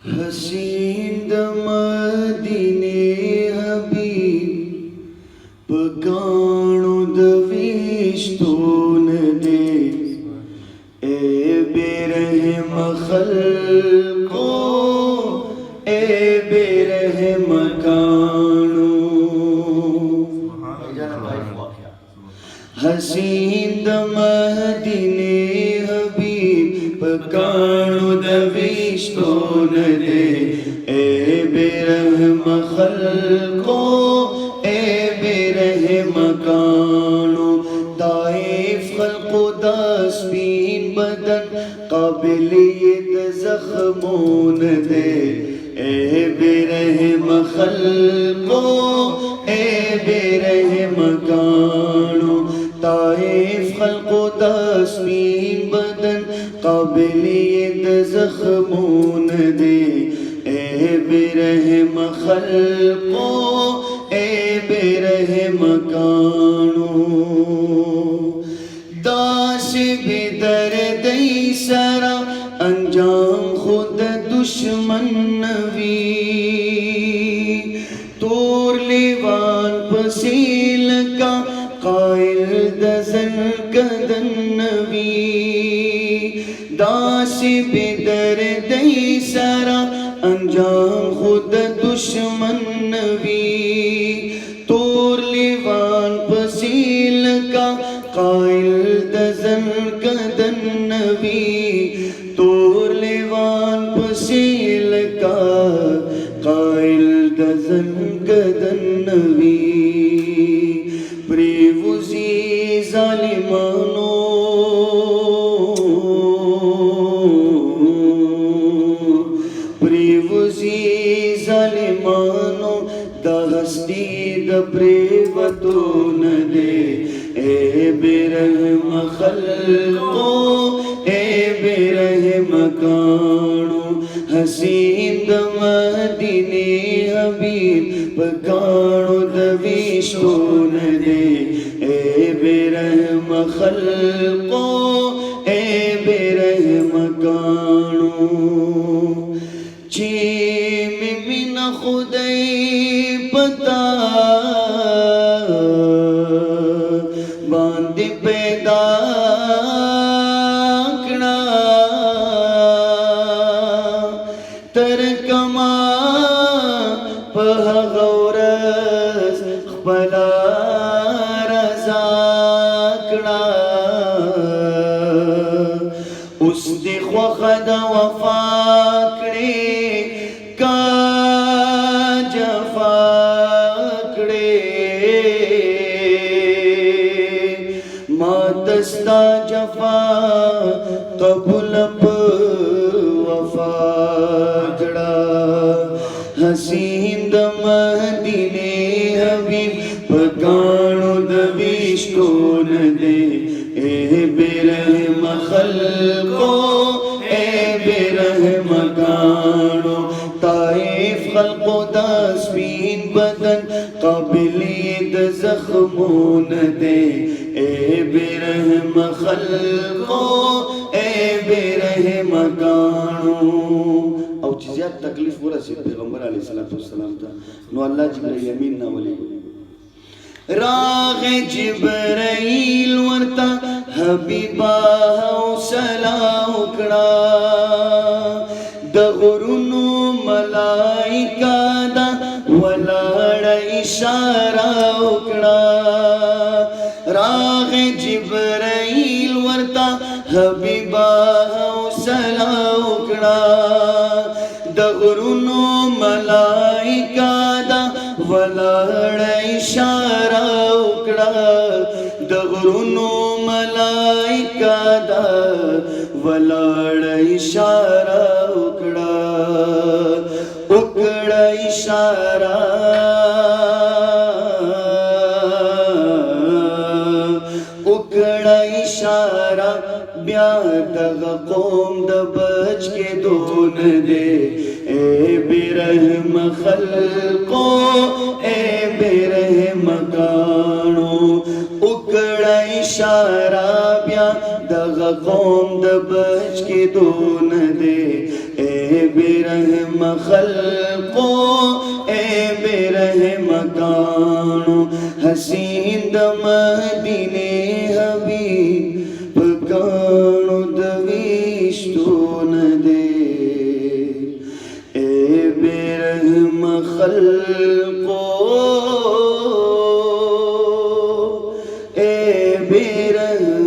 हसीन द मदीने हबीब पकाणो द विश्तोन दे ए बेरहम खल्को ए बेरहम काणो हसीन द मदीने हबीब पकाणो द विश्तोन दे ए बेरहम खल्को ए बेरहम काणो ताइफ खल्को दस्बीन बदन काबिलियत जख्मोन दे ए बेरहम खल्को ए बेरहम काणो ताइफ खल्को दस्बीन बदन काबिलियत जख्मोन दे ए बेरहम खल्को ए बेरहम काणो दास बेदर्द सरा अंजाम खुद दुश्मन नवी तोर लेवान पसील का कायल दजन कदन नवी दास बेदर्द सरा अंजाम खुद दुश्मन नवी तोर लेवान पसील का कायल दजन कदन नवी तोर लेवान पसील का कायल दजन कदन नवी प्रेवुजी जालिमानो प्रेवुजी जालिमानो दहस्ती द प्रेवतो न दे ए बेरहम खल्को ए बेरहम काणो हसीन द मदीने हबीब पकाणो द विश्तोन दे ए बेरहम खल्को ए बेरहम काणो चे में बिना खुदाई पता बांध पैदा कना तरकमा पह गौरस खपला रजाकना उस दिखवा खदा वफाकड़े का जफाकड़े मातस्ता जफा कबुलब वफाकड़ा हसीन द मदीने हबीब पकाणो द विश्तोन दे ए बेरहम खल्को ए बेरहम काणो ताइफ खल्को दस्बीन बदन काबिलियत जख्मोन दे ए बेरहम खल्को ए बेरहम काणो और चीज़ तकलीफ पूरा से पैगंबर अलैहिस्सलाम था नो अल्लाह जिब्राइल यमीन ना वली राग जिब्राइल वरता हबीबा हौसला उकड़ा दगुरुनु मलाइका दा वलाड़ा इशारा उकड़ा राग जिब्राइल वरता हबीबा हौसला उकड़ा दगुरुनु मलाइका दा वलाड़ा इशारा उकड़ा दगुरुनु मलाइका दा वलाड़ा इशारा उकड़ा उकड़ा इशारा उकड़ा इशारा ब्याह दग कौम द बच के दोन दे ए बेरहम खल्को ए बेरहम काणो उकड़ा इशारा ब्याह दग कौम द बच के दोन दे ए बेरहम खल्को ए बेरहम कानो हसीन मदीने हबीब कानो दवीश तो न दे ए बेरहम खल्को ए बेरहम